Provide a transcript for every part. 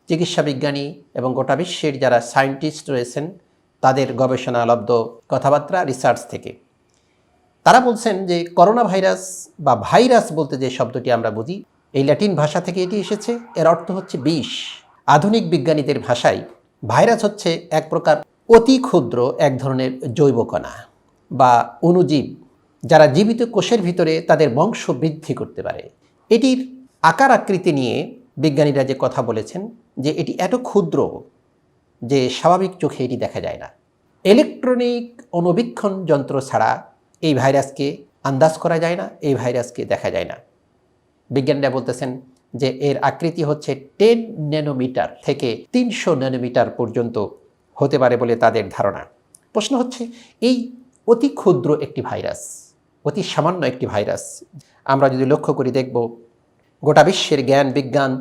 চিকিৎসা বিজ্ঞানী এবং গোটা বিশ্বের যারা সায়েন্টিস্ট রয়েছেন তাদের গবেষণালব্ধ কথাবার্তা, রিসার্চ থেকে তারা বলছেন যে করোনা ভাইরাস বা ভাইরাস বলতে যে শব্দটি আমরা বুঝি, এই ল্যাটিন ভাষা থেকে এটি এসেছে। এর অর্থ হচ্ছে বিষ। আধুনিক বিজ্ঞানীদের ভাষায় ভাইরাস হচ্ছে এক প্রকার অতি ক্ষুদ্র এক ধরনের জৈব কণা বা অণুজীব, যারা জীবিত কোষের ভিতরে তাদের বংশ বৃদ্ধি করতে পারে। এটির আকার আকৃতি নিয়ে বিজ্ঞানীরা যে কথা বলেছেন যে এটি এত ক্ষুদ্র যে স্বাভাবিক চোখে এটি দেখা যায় না। ইলেকট্রনিক অণুবীক্ষণ যন্ত্র ছাড়া এই ভাইরাসকে আন্দাজ করা যায় না, এই ভাইরাসকে দেখা যায় না। বিজ্ঞানীরা বলতেছেন যে এর আকৃতি হচ্ছে 10 ন্যানোমিটার থেকে 300 ন্যানোমিটার পর্যন্ত হতে পারে বলে তাদের ধারণা। প্রশ্ন হচ্ছে, এই অতি ক্ষুদ্র একটি ভাইরাস, অতি সামান্য একটি ভাইরাস আমরা যদি লক্ষ্য করি দেখব গোটা বিশ্বের জ্ঞান বিজ্ঞান,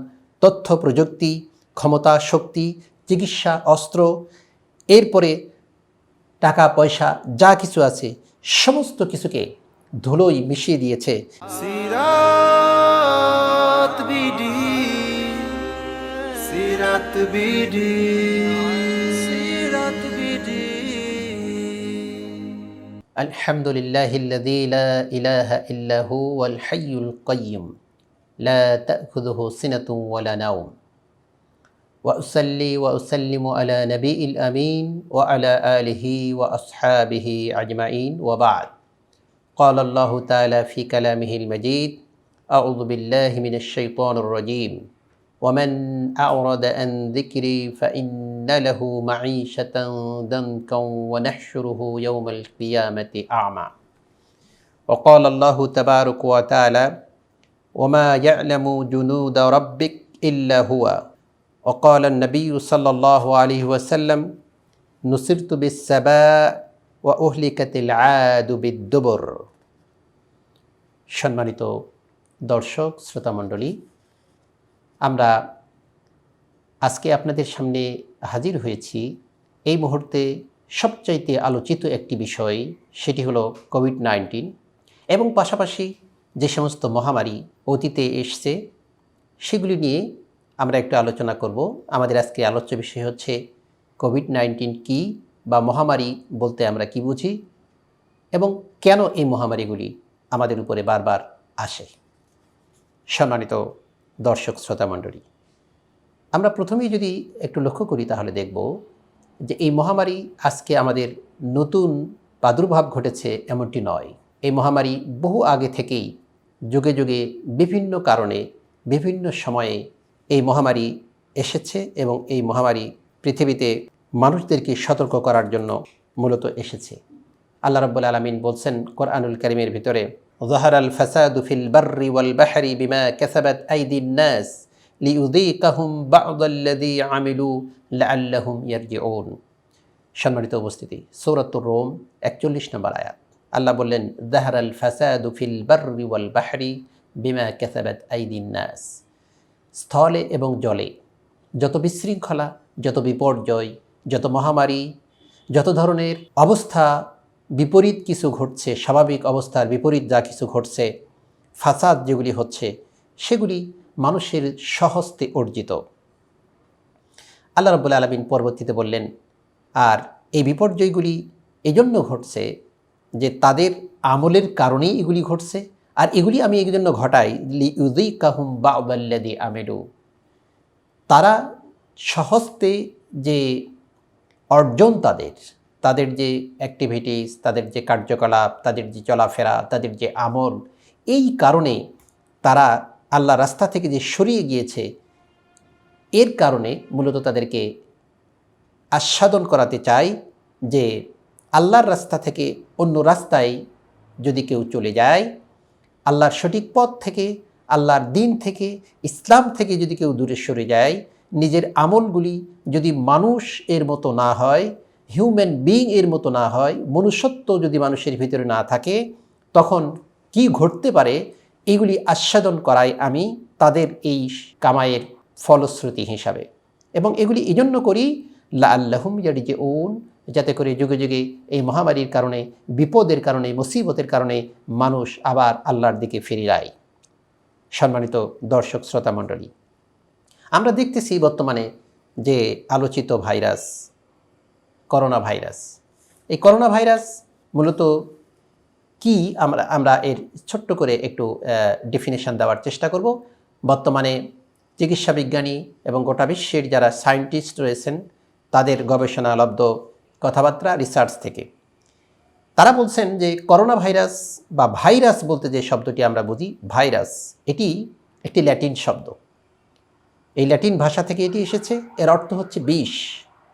তথ্য প্রযুক্তি, ক্ষমতা, শক্তি, চিকিৎসা, অস্ত্র, এরপরে টাকা পয়সা যা কিছু আছে সমস্ত কিছুকে ধুলোয় মিশিয়ে দিয়েছে Ciratbd, Ciratbd, Ciratbd. আলহামদুলিল্লাহিল্লাযী লা ইলাহা ইল্লা হুয়াল হাইয়ুল কাইয়্যুম লা তা'খুযুহু সিনাতুন ওয়া লা নাওম ওয়া উসাল্লি ওয়া উসাল্লিমু আলা নাবিয়িল আমিন ওয়া আলা আলিহি ওয়া আসহাবিহি আজমাইন ওয়া বা'দ। قال الله تعالى في كلامه المجيد أعوذ بالله من الشيطان الرجيم ومن أعرض عن ذكري فإن له معيشة ضنكا ونحشره يوم القيامة أعمى وقال الله تبارك وتعالى وما يعلم جنود ربك إلا هو وقال النبي صلى الله عليه وسلم نصرت بالسباء وأهلكت العاد بالدبر। সম্মানিত দর্শক শ্রোতা মণ্ডলী, আমরা আজকে আপনাদের সামনে হাজির হয়েছি এই মুহূর্তে সবচাইতে আলোচিত একটি বিষয়, সেটি হলো কোভিড-19 এবং পাশাপাশি যে সমস্ত মহামারী অতীতে এসছে সেগুলি নিয়ে আমরা একটু আলোচনা করব। আমাদের আজকে আলোচ্য বিষয় হচ্ছে কোভিড-19 কী বা মহামারী বলতে আমরা কি বুঝি এবং কেন এই মহামারীগুলি আমাদের উপরে বারবার আসে। সম্মানিত দর্শক শ্রোতা মণ্ডলী, আমরা প্রথমেই যদি একটু লক্ষ্য করি তাহলে দেখব যে এই মহামারী আজকে আমাদের নতুন প্রাদুর্ভাব ঘটেছে এমনটি নয়। এই মহামারী বহু আগে থেকেই যুগে যুগে বিভিন্ন কারণে বিভিন্ন সময়ে এই মহামারী এসেছে এবং এই মহামারী পৃথিবীতে মানুষদেরকে সতর্ক করার জন্য মূলত এসেছে। আল্লাহ রাব্বুল আলামিন বলছেন কোরআনুল কারীমের ভিতরে, যাহারাল ফাসাদু ফিল বাররি ওয়াল বাহরি বিমা কাসাবাত আইদিন নাস লিইউযীকাহুম বা'দাল্লাযী আমিলু লাআল্লাহুম ইয়ারজিউন। সম্মানিত উপস্থিতি, সূরাতুর রুম 41 নম্বর আয়াত। আল্লাহ বললেন, যাহারাল ফাসাদু ফিল বাররি ওয়াল বাহরি বিমা কাসাবাত আইদিন নাস। স্থলে এবং জলে যত বিশৃঙ্খলা, যত বিপর্যয়, যত মহামারী, যত ধরনের অবস্থা বিপরীত কিছু ঘটছে, স্বাভাবিক অবস্থার বিপরীত যা কিছু ঘটছে, ফাসাদ যেগুলি হচ্ছে, সেগুলি মানুষের স্বহস্তে অর্জিত। আল্লাহ রাব্বুল আলামিন পরবর্তীতে বললেন, আর এই বিপর্যয়গুলি এজন্য ঘটছে যে তাদের আমলের কারণেই এগুলি ঘটছে, আর এগুলি আমি এই জন্য ঘটাই লিইউযীকাহুম বা'দাল্লাযী আমিলু। তারা স্বহস্তে যে অর্জন, তাদের যে অ্যাক্টিভিটিস, তাদের যে কার্যকলাপ, তাদের যে চলাফেরা, তাদের যে আমল, এই কারণে তারা আল্লাহ রাস্তা থেকে যে সরিয়ে গিয়েছে, এর কারণে মূলত তাদেরকে আস্বাদন করাতে চাই যে আল্লাহর রাস্তা থেকে অন্য রাস্তায় যদি কেউ চলে যায়, আল্লাহর সঠিক পথ থেকে, আল্লাহর দিন থেকে, ইসলাম থেকে যদি কেউ দূরে সরে যায়, নিজের আমলগুলি যদি মানুষ এর মতো না হয়, হিউম্যান বিইং এর মতো না হয়, মনুষ্যত্ব যদি মানুষের ভিতরে না থাকে, তখন কি ঘটতে পারে এগুলি আস্বাদন করাই আমি তাদের এই কামাইয়ের ফলশ্রুতি হিসাবে। এবং এগুলি এজন্য করি লাআল্লাহুম ইয়ারজিউন, যাতে করে যুগে যুগে এই মহামারীর কারণে, বিপদের কারণে, মুসিবতের কারণে মানুষ আবার আল্লাহর দিকে ফিরে যায়। সম্মানিত দর্শক শ্রোতা মণ্ডলী, আমরা দেখতেছি বর্তমানে যে আলোচিত ভাইরাস করোনা ভাইরাস, এই করোনা ভাইরাস মূলত কি আমরা এর ছোট্ট করে একটু ডেফিনেশন দেওয়ার চেষ্টা করব। বর্তমানে চিকিৎসা বিজ্ঞানী এবং গোটা বিশ্বের যারা সায়েন্টিস্ট রয়েছেন তাদের গবেষণালব্ধ কথাবার্তা রিসার্চ থেকে তারা বলছেন যে করোনা ভাইরাস বা ভাইরাস বলতে যে শব্দটি আমরা বুঝি ভাইরাস, এটি একটি ল্যাটিন শব্দ। এই ল্যাটিন ভাষা থেকে এটি এসেছে, এর অর্থ হচ্ছে বিষ।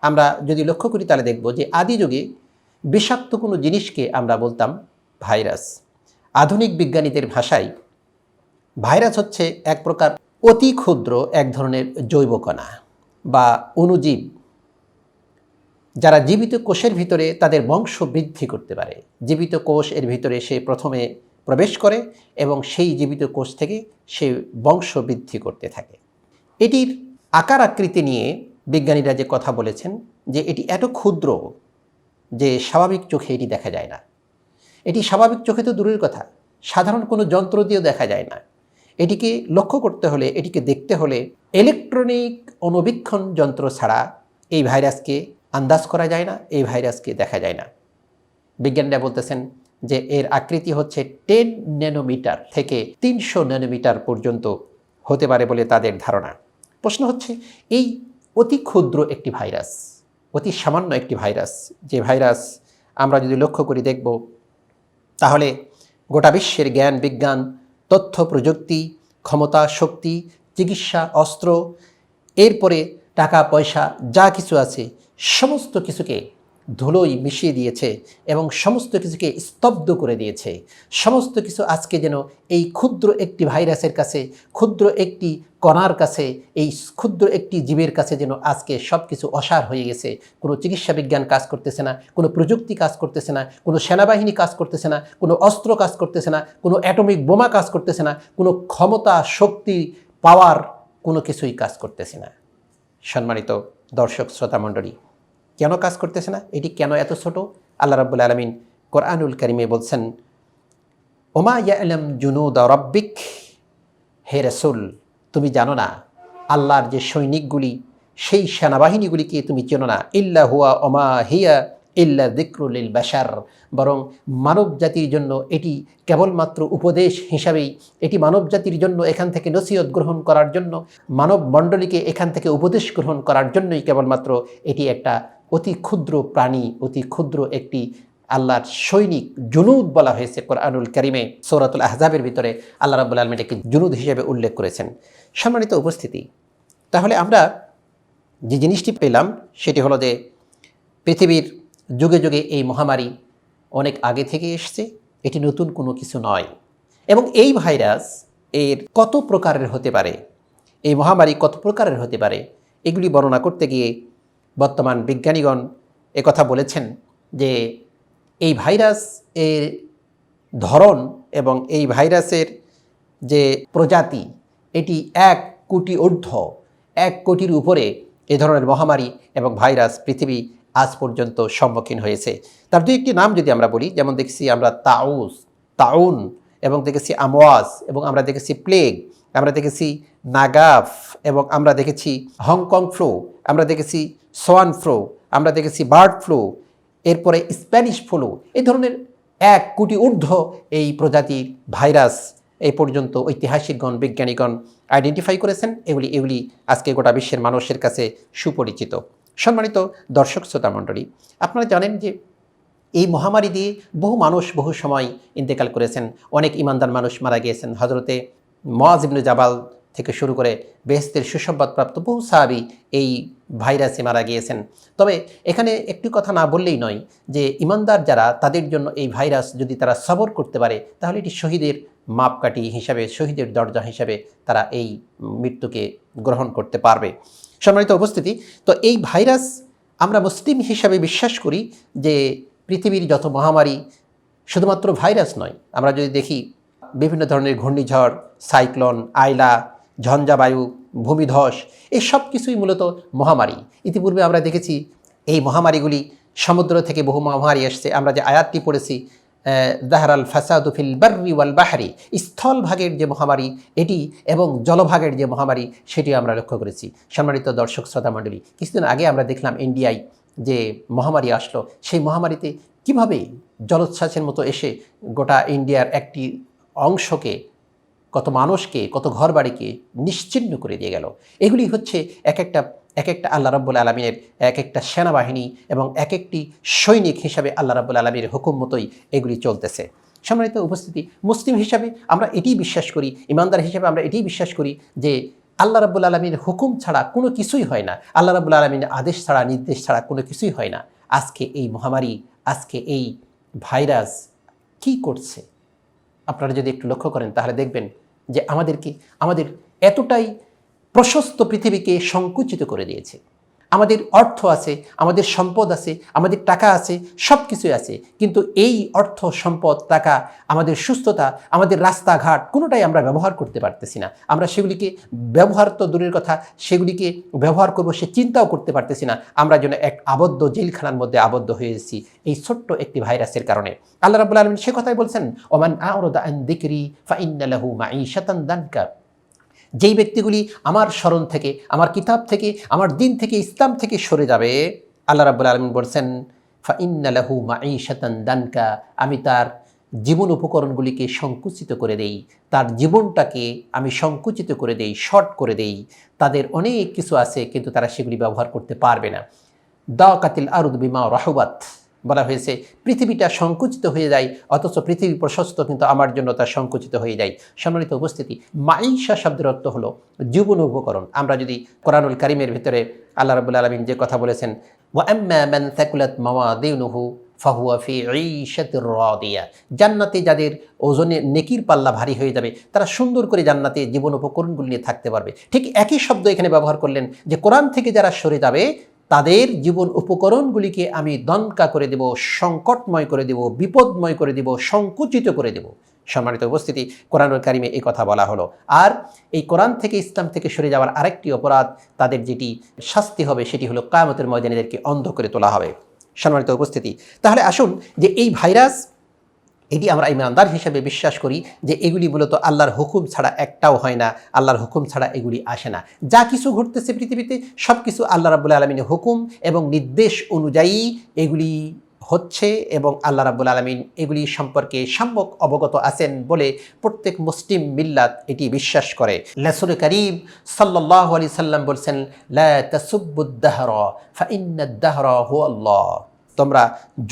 আমরা যদি লক্ষ্য করি তাহলে দেখব যে আদি যুগে বিষাক্ত কোনো জিনিসকে আমরা বলতাম ভাইরাস। আধুনিক বিজ্ঞানীদের ভাষায় ভাইরাস হচ্ছে এক প্রকার অতি ক্ষুদ্র এক ধরনের জৈব কণা বা অণুজীব, যারা জীবিত কোষের ভিতরে তাদের বংশ বৃদ্ধি করতে পারে। জীবিত কোষ এর ভিতরে সে প্রথমে প্রবেশ করে এবং সেই জীবিত কোষ থেকে সে বংশ বৃদ্ধি করতে থাকে। এটির আকার আকৃতি নিয়ে বিজ্ঞানীরা যে কথা বলেছেন যে এটি এত ক্ষুদ্র যে স্বাভাবিক চোখে এটি দেখা যায় না। এটি স্বাভাবিক চোখে তো দূরের কথা, সাধারণ কোনো যন্ত্র দিয়েও দেখা যায় না। এটিকে লক্ষ্য করতে হলে, এটিকে দেখতে হলে ইলেকট্রনিক অণুবীক্ষণ যন্ত্র ছাড়া এই ভাইরাসকে আন্দাজ করা যায় না, এই ভাইরাসকে দেখা যায় না। বিজ্ঞানীরা বলতেছেন যে এর আকৃতি হচ্ছে 10 ন্যানোমিটার থেকে 300 ন্যানোমিটার পর্যন্ত হতে পারে বলে তাদের ধারণা। প্রশ্ন হচ্ছে এই অতি ক্ষুদ্র একটি ভাইরাস, অতি সামান্য একটি ভাইরাস, যে ভাইরাস আমরা যদি লক্ষ্য করি দেখব তাহলে গোটা বিশ্বের জ্ঞান বিজ্ঞান, তথ্য প্রযুক্তি, ক্ষমতা শক্তি, চিকিৎসা অস্ত্র, এরপরে টাকা পয়সা যা কিছু আছে সমস্ত কিছুকে ধুলোয় মিশিয়ে দিয়েছে এবং সমস্ত কিছুকে স্তব্ধ করে দিয়েছে। সমস্ত কিছু আজকে যেন এই ক্ষুদ্র একটি ভাইরাসের কাছে, ক্ষুদ্র একটি কণার কাছে, এই ক্ষুদ্র একটি জীবের কাছে যেন আজকে সব কিছু অসার হয়ে গেছে। কোনো চিকিৎসা বিজ্ঞান কাজ করতেছে না, কোনো প্রযুক্তি কাজ করতেছে না, কোনো সেনাবাহিনী কাজ করতেছে না, কোনো অস্ত্র কাজ করতেছে না, কোনো অ্যাটমিক বোমা কাজ করতেছে না, কোনো ক্ষমতা শক্তি পাওয়ার কোনো কিছুই কাজ করতেছে না। সম্মানিত দর্শক শ্রোতা মণ্ডলী, কেন কাজ করতেছে না? এটি কেন এত ছোট? আল্লাহ রাব্বুল আলামিন কোরআনুল কারিমে বলছেন, ওমা ইয়ালাম জুনুদা রাব্বিক, হে রাসূল তুমি জানো না আল্লাহর যে সৈনিকগুলি, সেই সেনাবাহিনীগুলিকে তুমি চেনো না। ইল্লা হুয়া ওমা হিয়া ইল্লা যিকরুল লিল বাশার, বরং মানব জাতির জন্য এটি কেবলমাত্র উপদেশ হিসাবেই, এটি মানব জাতির জন্য এখান থেকে নসিহত গ্রহণ করার জন্য, মানব মণ্ডলীকে এখান থেকে উপদেশ গ্রহণ করার জন্যই কেবলমাত্র এটি একটা অতি ক্ষুদ্র প্রাণী, অতি ক্ষুদ্র একটি আল্লাহর সৈনিক, জুনুদ বলা হয়েছে কোরআনুল কারিমে। সূরাতুল আহজাবের ভিতরে আল্লাহ রাব্বুল আলামিন এটাকে জুনুদ হিসেবে উল্লেখ করেছেন। সম্মানিত উপস্থিতি, তাহলে আমরা যে জিনিসটি পেলাম সেটি হলো যে পৃথিবীর যুগে যুগে এই মহামারী অনেক আগে থেকে এসছে, এটি নতুন কোনো কিছু নয়। এবং এই ভাইরাস এর কত প্রকারের হতে পারে, এই মহামারী কত প্রকারের হতে পারে, এগুলি বর্ণনা করতে গিয়ে বর্তমান বিজ্ঞানীগণ একথা বলেছেন যে এই ভাইরাস এর ধরন এবং এই ভাইরাসের যে প্রজাতি, এটি 1 কোটি ঊর্ধ্ব, 1 কোটির উপরে এ ধরনের মহামারী এবং ভাইরাস পৃথিবী আজ পর্যন্ত সম্মুখীন হয়েছে। তার দুই একটি নাম যদি আমরা বলি, যেমন দেখছি আমরা তাউন এবং দেখেছি আমওয়াজ, এবং আমরা দেখেছি প্লেগ, আমরা দেখেছি নাগাফ, এবং আমরা দেখেছি হংকং ফ্লু, আমরা দেখেছি সোয়ান ফ্লু, আমরা দেখেছি বার্ড ফ্লু, এরপরে স্প্যানিশ ফ্লু। এই ধরনের 1 কোটি ঊর্ধ্ব এই প্রজাতির ভাইরাস এই পর্যন্ত ঐতিহাসিকগণ বিজ্ঞানীগণ আইডেন্টিফাই করেছেন। এগুলি আজকে গোটা বিশ্বের মানুষের কাছে সুপরিচিত। সম্মানিত দর্শক শ্রোতা মণ্ডলী, আপনারা জানেন যে এই মহামারী দিয়ে বহু মানুষ বহু সময় ইন্তেকাল করেছেন, অনেক ইমানদার মানুষ মারা গিয়েছেন। হজরতে মুআয ইবনে জাবাল থেকে শুরু করে বেহেশতের সুসংবাদপ্রাপ্ত বহু সাহাবী এই ভাইরাসে মারা গিয়েছেন। তবে এখানে একটি কথা না বললেই নয় যে ইমানদার যারা, তাদের জন্য এই ভাইরাস যদি তারা সবর করতে পারে তাহলে এটি শহীদের মাপকাঠি হিসাবে, শহীদের দরজা হিসাবে তারা এই মৃত্যুকে গ্রহণ করতে পারবে। সম্মানিত উপস্থিতি, তো এই ভাইরাস আমরা মুসলিম হিসাবে বিশ্বাস করি যে পৃথিবীর যত মহামারী শুধুমাত্র ভাইরাস নয়। আমরা যদি দেখি বিভিন্ন ধরনের ঘূর্ণিঝড়, সাইক্লোন, আইলা, ঝঞ্ঝাবায়ু, ভূমিধস, এই সব কিছুই মূলত মহামারী। ইতিপূর্বে আমরা দেখেছি এই মহামারীগুলি সমুদ্র থেকে বহু মহামারী এসছে। আমরা যে আয়াতটি পড়েছি যাহারাল ফাসাদু ফিল বাররি ওয়াল বাহরি, স্থলভাগের যে মহামারী এটি এবং জলভাগের যে মহামারী সেটি আমরা লক্ষ্য করেছি। সম্মানিত দর্শক শ্রোতা মণ্ডলী, কিছুদিন আগে আমরা দেখলাম ইন্ডিয়ায় যে মহামারী আসলো, সেই মহামারীতে কিভাবে জলোচ্ছ্বাসের মতো এসে গোটা ইন্ডিয়ার একটি অংশকে, কত মানুষকে, কত ঘরবাড়িকে নিশ্চিহ্ন করে দিয়ে গেল। এগুলি হচ্ছে এক একটা আল্লাহ রাব্বুল আলামিনের এক একটা সেনাবাহিনী এবং এক একটি সৈনিক হিসাবে আল্লাহ রাব্বুল আলামিনের হুকুম মতোই এগুলি চলতেছে। সম্মানিত উপস্থিতি, মুসলিম হিসাবে আমরা এটিই বিশ্বাস করি, ইমানদার হিসাবে আমরা এটিই বিশ্বাস করি যে আল্লাহ রাব্বুল আলামিনের হুকুম ছাড়া কোনো কিছুই হয় না, আল্লাহ রাব্বুল আলামিনের আদেশ ছাড়া, নির্দেশ ছাড়া কোনো কিছুই হয় না। আজকে এই মহামারী, আজকে এই ভাইরাস কি করছে আপনারা যদি একটু লক্ষ্য করেন তাহলে দেখবেন যে আমাদের এতটাই প্রশস্ত পৃথিবীকে সংকুচিত করে দিয়েছে। আমাদের অর্থ আছে, আমাদের সম্পদ আছে, আমাদের টাকা আছে, সব কিছুই আছে, কিন্তু এই অর্থ, সম্পদ, টাকা, আমাদের সুস্থতা, আমাদের রাস্তাঘাট কোনোটাই আমরা ব্যবহার করতে পারতেছি না। আমরা সেগুলিকে ব্যবহার তো দূরের কথা, সেগুলিকে ব্যবহার করব সে চিন্তাও করতে পারতেছি না। আমরা যেন এক আবদ্ধ জেলখানার মধ্যে আবদ্ধ হয়ে এসেছি এই ছোট্ট একটি ভাইরাসের কারণে। আল্লাহ রাব্বুল আলামিন সে কথাই বলছেন, ওমান আ'রাদা আন যিকরি ফাইন্না লাহু মাঈশাতান দানকা। যেই ব্যক্তিগুলি আমার স্মরণ থেকে, আমার কিতাব থেকে, আমার দিন থেকে, ইসলাম থেকে সরে যাবে, আল্লাহ রাব্বুল আলামিন বলছেন ফাইন্না লাহু মাঈশাতান দানকা, আমি তার জীবন উপকরণগুলিকে সংকুচিত করে দেই, তার জীবনটাকে আমি সংকুচিত করে দেই, শর্ট করে দেই। তাদের অনেক কিছু আছে কিন্তু তারা সেগুলি ব্যবহার করতে পারবে না। দাকাতিল আরদ বিমা রাহুবাত, বলা হয়েছে পৃথিবীটা সংকুচিত হয়ে যায়, অথচ পৃথিবী প্রশস্ত কিন্তু আমার জন্য তা সংকুচিত হয়ে যায়। সম্মানিত উপস্থিতি, মাঈশা শব্দের অর্থ হলো জীবন উপকরণ। আমরা যদি কোরআনুল কারীমের ভিতরে আল্লাহ রাব্বুল আলামিন যে কথা বলেছেন, ওয়া আম্মা মান থাকুলাত মাওয়াযিনুহু ফাহুয়া ফি ঈশাতির রাদিয়া, জান্নাতে যাদের ওজনে নেকির পাল্লা ভারী হয়ে যাবে তারা সুন্দর করে জান্নাতে জীবন উপকরণগুলি নিয়ে থাকতে পারবে। ঠিক একই শব্দ এখানে ব্যবহার করলেন যে কোরআন থেকে যারা সরে যাবে তাদের জীবন উপকরণগুলিকে আমি দনকা করে দেব, সংকটময় করে দেব, বিপদময় করে দেব, সংকুচিত করে দেব। সম্মানিত উপস্থিতি, কোরআনুল কারীমে এই কথা বলা হলো। আর এই কোরআন থেকে, ইসলাম থেকে সরে যাওয়ার আরেকটি অপরাধ, তাদের যেটি শাস্তি হবে সেটি হলো কিয়ামতের ময়দানে এদেরকে অন্ধ করে তোলা হবে। সম্মানিত উপস্থিতি, তাহলে আসুন যে এই ভাইরাস, এটি আমরা ইমানদার হিসেবে বিশ্বাস করি যে এগুলি মূলত আল্লাহর হুকুম ছাড়া একটাও হয় না, আল্লাহর হুকুম ছাড়া এগুলি আসে না। যা কিছু ঘটতেছে পৃথিবীতে সব কিছু আল্লাহ রাব্বুল আলামিনের হুকুম এবং নির্দেশ অনুযায়ী এগুলি হচ্ছে এবং আল্লাহ রাব্বুল আলামিন এগুলি সম্পর্কে সম্যক অবগত আছেন বলে প্রত্যেক মুসলিম মিল্লাত এটি বিশ্বাস করে। রাসূল কারীম সাল্লাল্লাহু আলাইহি সাল্লাম বলেছেন, লা তাসুব্বুদ দাহরা ফাইন্নাদ দাহরা হুয়াল্লাহ, তোমরা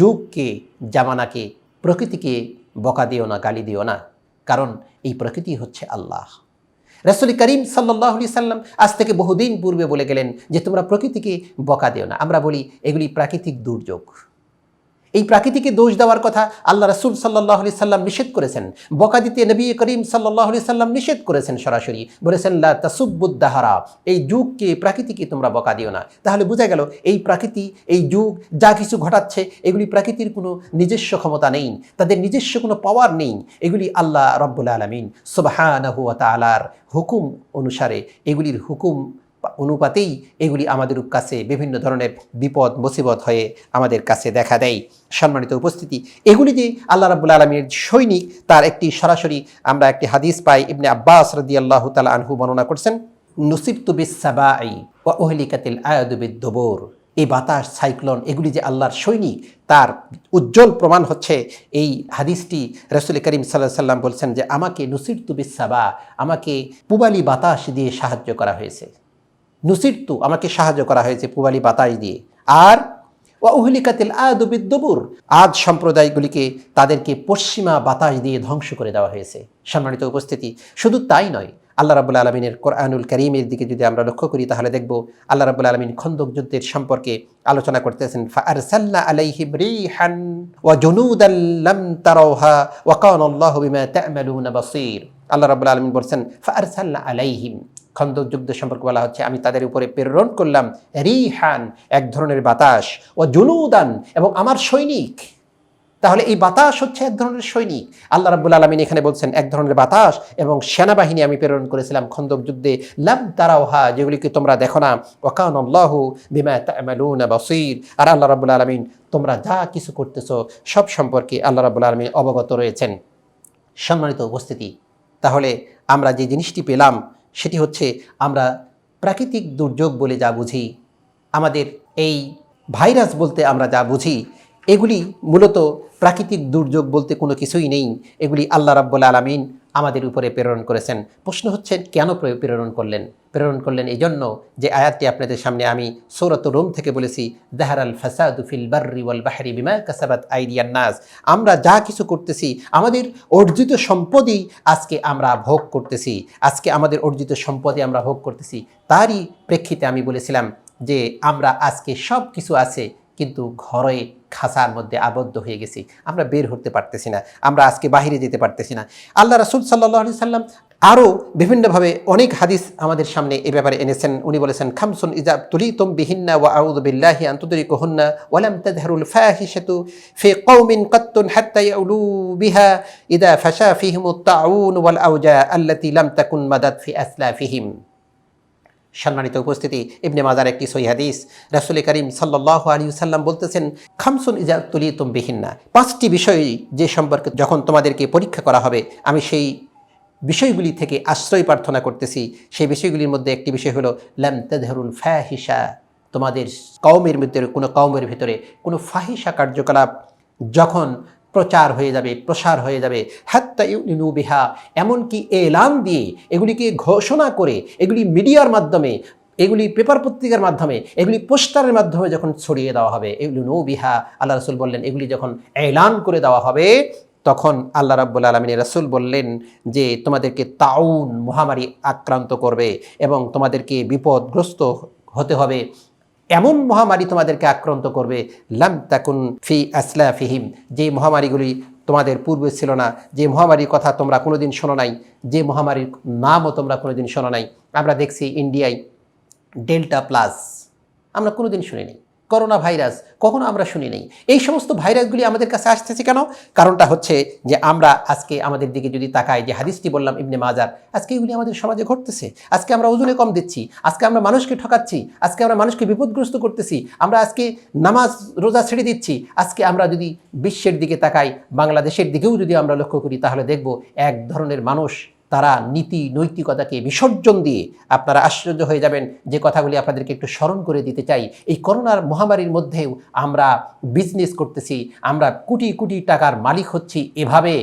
যুগকে, জামানাকে, প্রকৃতিকে বকা দিও না, গালি দিও না, কারণ এই প্রকৃতি হচ্ছে আল্লাহ। রাসূল করিম সাল্লাল্লাহু আলাইহি সাল্লাম আজ থেকে বহুদিন পূর্বে বলে গেলেন যে তোমরা প্রকৃতিকে বকা দিও না। আমরা বলি এগুলি প্রাকৃতিক দুর্যোগ। এই প্রাকৃতিকে দোষ দেওয়ার কথা আল্লাহ রাসূল সাল্লাল্লাহু আলাইহি সাল্লাম নিষেধ করেছেন। বকা দিতে নবী করিম সাল্লাল্লাহু আলাইহি সাল্লাম নিষেধ করেছেন, সরাসরি বলেছেন লা তাসুব্বুদ দাহরা, এই যুগকে, প্রাকৃতিকে তোমরা বকা দিও না। তাহলে বোঝা গেল এই প্রাকৃতি, এই যুগ যা কিছু ঘটাচ্ছে এগুলি প্রাকৃতির কোনো নিজস্ব ক্ষমতা নেই, তাদের নিজস্ব কোনো পাওয়ার নেই। এগুলি আল্লাহ রাব্বুল আলামিন সুবহানাহু ওয়া তাআলার হুকুম অনুসারে, এগুলির হুকুম অনুপাতেই এগুলি আমাদের কাছে বিভিন্ন ধরনের বিপদ মুসিবত হয়ে আমাদের কাছে দেখা দেয়। সম্মানিত উপস্থিতি, এগুলি যে আল্লাহ রাব্বুল আলামিনের সৈনিক তার একটি সরাসরি আমরা একটি হাদিস পাই। ইবনে আব্বাস রাদিয়াল্লাহু তাআলা আনহু বর্ণনা করছেন, নুসিবতু বিস-সাবাই ওয়া উহলিকাতিল আয়াদু বিদ-দুবুর, এই বাতাস, সাইক্লোন, এগুলি যে আল্লাহর সৈনিক তার উজ্জ্বল প্রমাণ হচ্ছে এই হাদিসটি। রাসূল করিম সাল্লাল্লাহু আলাইহি সাল্লাম বলছেন যে আমাকে নুসিরতু বিস-সাবা, আমাকে পূবালি বাতাস দিয়ে সাহায্য করা হয়েছে। নুসিরতু, আমাকে সাহায্য করা হয়েছে পূবালি বাতাস দিয়ে। আর ওয়া উহলিকাতিল আয়াদু বিদ-দুবুর, আদ সম্প্রদায়গুলিকে তাদেরকে পশ্চিমা বাতাস দিয়ে ধ্বংস করে দেওয়া হয়েছে। সম্মানিত উপস্থিতি, শুধু তাই নয়, আল্লাহ রাব্বুল আলামিনের কোরআনুল কারীমের দিকে যদি আমরা লক্ষ্য করি তাহলে দেখব আল্লাহ রাব্বুল আলামিন খন্দক যুদ্ধের সম্পর্কে আলোচনা করতেছেন। ফাআরসালনা আলাইহিম রিহান ওয়া জুনুদান লাম তারাউহা ওয়া কানা আল্লাহু বিমা তা'মালুনা বাসীর। আল্লাহ রাব্বুল আলামিন বলেন ফাআরসালনা আলাইহিম, খন্দক যুদ্ধ সম্পর্কে বলা হচ্ছে আমি তাদের উপরে প্রেরণ করলাম রিহান, এক ধরনের বাতাস, ও জুনুদান, এবং আমার সৈনিক। তাহলে এই বাতাস হচ্ছে এক ধরনের সৈনিক। আল্লাহ রাব্বুল আলামিন এখানে বলছেন এক ধরনের বাতাস এবং সেনাবাহিনী আমি প্রেরণ করেছিলাম খন্দক যুদ্ধে, লাম তারাওহা, যেগুলিকে তোমরা দেখো না, ওয়া কানাল্লাহু বিমা তা'মালুনা বাসীর, আর আল্লাহ রাব্বুল আলামিন তোমরা যা কিছু করতেছো সব সম্পর্কে আল্লাহ রাব্বুল আলামিন অবগত রয়েছেন। সম্মানিত উপস্থিতি, তাহলে আমরা যে জিনিসটি পেলাম সেটি হচ্ছে আমরা প্রাকৃতিক দুর্যোগ বলে যা বুঝি, আমাদের এই ভাইরাস বলতে আমরা যা বুঝি, এগুলি মূলত প্রাকৃতিক দুর্যোগ বলতে কোনো কিছুই নেই। এগুলি আল্লাহ রাব্বুল আলামিন আমাদের উপরে প্রেরণ করেছেন। প্রশ্ন হচ্ছে কেন প্রেরণ করলেন? প্রেরণ করলেন এই জন্য যে আয়াতটি আপনাদের সামনে আমি সূরাত রুম থেকে বলেছি, যাহারাল ফাসাদু ফিল বাররি ওয়াল বাহরি বিমা কাসাবাত আইদিয়ান নাস। আমরা যা কিছু করতেছি আমাদের অর্জিত সম্পদই আজকে আমরা ভোগ করতেছি, আজকে আমাদের অর্জিত সম্পদই আমরা ভোগ করতেছি। তারই প্রেক্ষিতে আমি বলেছিলাম যে আমরা আজকে সব কিছু আছে কিন্তু ঘরে খাঁচার মধ্যে আবদ্ধ হয়ে গেছি, আমরা বের হতে পারতেছি না, আমরা আজকে বাহিরে যেতে পারতেছি না। আল্লাহ রাসূল সাল্লাল্লাহু আলাইহি সাল্লাম আরও বিভিন্নভাবে অনেক হাদিস আমাদের সামনে এ ব্যাপারে এনেছেন। উনি বলেছেন, খামসুন ইযা তুলিতুম বিহিন্না ওয়া আউযু বিল্লাহি আন তুদরিকুহুন্না ওয়া লাম তাযহারুল ফাহিশাতু ফি কওমিন কাত্তুন হাত্তা ইয়াউলু বিহা ইযা ফাশা ফিহিমুত তাউন ওয়াল আওজা আল্লাতী লাম তাকুন মাদাত ফি আসলাফিহিম। সম্মানিত উপস্থিতি, ইবনে মাজার একটি সহিহ হাদিস, রাসূল করিম সাল্লাল্লাহু আলাইহি ওয়াসাল্লাম বলতেছেন, খামসুন ইযা তুলিতুম বিহিন্না, পাঁচটি বিষয় যে সম্পর্কে যখন তোমাদেরকে পরীক্ষা করা হবে আমি সেই বিষয়গুলি থেকে আশ্রয় প্রার্থনা করতেছি। সেই বিষয়গুলির মধ্যে একটি বিষয় হলো লাম তাযহারুল ফাহিশা, তোমাদের কওমের ভিতরে কোনো কওমের ভিতরে কোনো ফাহিশা কার্যকলাপ যখন প্রচার হয়ে যাবে, প্রসার হয়ে যাবে, হাত্তা ইউনিনু বিহা, এমনকি এলান দিয়ে, এগুলিকে ঘোষণা করে, এগুলি মিডিয়ার মাধ্যমে, এগুলি পেপার পত্রিকার মাধ্যমে, এগুলি পোস্টারের মাধ্যমে যখন ছড়িয়ে দেওয়া হবে, ইউনিনু বিহা, আল্লাহ রাসূল বললেন এগুলি যখন এলান করে দেওয়া হবে, তখন আল্লাহ রাব্বুল আলামিনের রাসূল বললেন যে তোমাদেরকে তাউন মহামারী আক্রান্ত করবে এবং তোমাদেরকে বিপদগ্রস্ত হতে হবে, এমন মহামারী তোমাদেরকে আক্রান্ত করবে, লাম তাকুন ফি আসলাফিহিম, যে মহামারীগুলি তোমাদের পূর্বে ছিল না, যে মহামারীর কথা তোমরা কোনোদিন শোনো নাই, যে মহামারীর নামও তোমরা কোনোদিন শোনো নাই। আমরা দেখছি ইন্ডিয়ায় ডেল্টা প্লাস, আমরা কোনোদিন শুনিনি। করোনা ভাইরাস কখনো আমরা শুনি নাই। এই সমস্ত ভাইরাসগুলি আমাদের কাছে আসতেছে কেন? কারণটা হচ্ছে যে আমরা আজকে আমাদের দিকে যদি তাকাই, যে হাদিসটি বললাম ইবনে মাজার, আজকে এগুলি আমাদের সমাজে ঘটতেছে। আজকে আমরা ওজনে কম দিচ্ছি, আজকে আমরা মানুষকে ঠকাচ্ছি, আজকে আমরা মানুষকে বিপদগ্রস্ত করতেছি, আমরা আজকে নামাজ রোজা ছেড়ে দিচ্ছি। আজকে আমরা যদি বিশ্বের দিকে তাকাই, বাংলাদেশের দিকেও যদি আমরা লক্ষ্য করি, তাহলে দেখব এক ধরনের মানুষ, তারা নীতি নৈতিকতাকে বিসর্জন দিয়ে, আপনারা আশ্চর্য হয়ে যাবেন যে কথাগুলি আপনাদেরকে একটু স্মরণ করে দিতে চাই। এই করোনার মহামারীর মধ্যেও আমরা বিজনেস করতেছি, আমরা কোটি কোটি টাকার মালিক হচ্ছি এভাবে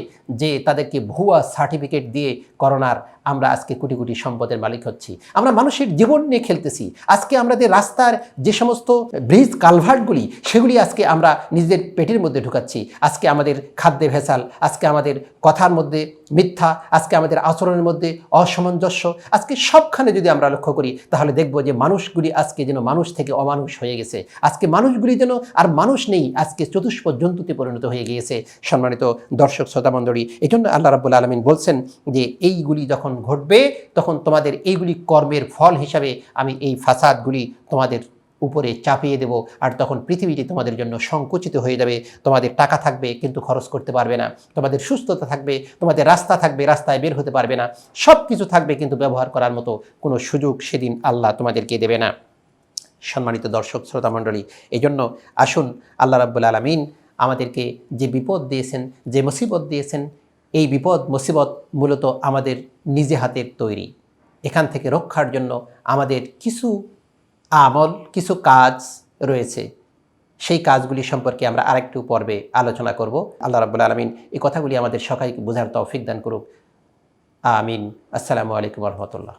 যে তাদেরকে ভুয়া সার্টিফিকেট দিয়ে করোনার আমরা আজকে কোটি কোটি সম্পদের মালিক হচ্ছি। আমরা মানুষের জীবন নিয়ে খেলতেছি। আজকে আমাদের রাস্তার যে সমস্ত ব্রিজ কালভার্টগুলি, সেগুলি আজকে আমরা নিজেদের পেটের মধ্যে ঢুকাচ্ছি। আজকে আমাদের খাদ্যে ভেজাল, আজকে আমাদের কথার মধ্যে মিথ্যা, আজকে আমাদের আচরণের মধ্যে অসামঞ্জস্য, আজকে সবখানে যদি আমরা লক্ষ্য করি তাহলে দেখব যে মানুষগুলি আজকে যেন মানুষ থেকে অমানুষ হয়ে গেছে। আজকে মানুষগুলি যেন আর মানুষ নেই, আজকে চতুষ্পদ জন্তুতে পরিণত হয়ে গিয়েছে। সম্মানিত দর্শক শ্রোতা মণ্ডলী, এই জন্য আল্লাহ রাব্বুল আলামিন বলছেন যে এইগুলি যখন ঘটবে তখন তোমাদের এইগুলি কর্মের ফল হিসাবে আমি এই ফাসাদগুলি তোমাদের উপরে চাপিয়ে দেব, আর তখন পৃথিবীটি তোমাদের জন্য সংকুচিত হয়ে যাবে। তোমাদের টাকা থাকবে কিন্তু খরচ করতে পারবে না, তোমাদের সুস্থতা থাকবে, তোমাদের রাস্তা থাকবে, রাস্তায় বের হতে পারবে না, সব কিছু থাকবে কিন্তু ব্যবহার করার মতো কোনো সুযোগ সেদিন আল্লাহ তোমাদেরকে দেবে না। সম্মানিত দর্শক শ্রোতা মণ্ডলী, এই জন্য আসুন আল্লাহ রাব্বুল আলামিন আমাদেরকে যে বিপদ দিয়েছেন, যে মুসিবত দিয়েছেন, এই বিপদ মুসিবত মূলত আমাদের নিজে হাতের তৈরি। এখান থেকে রক্ষার জন্য আমাদের কিছু আমল, কিছু কাজ রয়েছে। সেই কাজগুলি সম্পর্কে আমরা আরেকটু পর্বে আলোচনা করব। আল্লাহ রাব্বুল আলামিন এই কথাগুলি আমাদের সবাইকে বোঝার তৌফিক দান করুক। আমিন। আসসালামু আলাইকুম ওয়া রাহমাতুল্লাহ।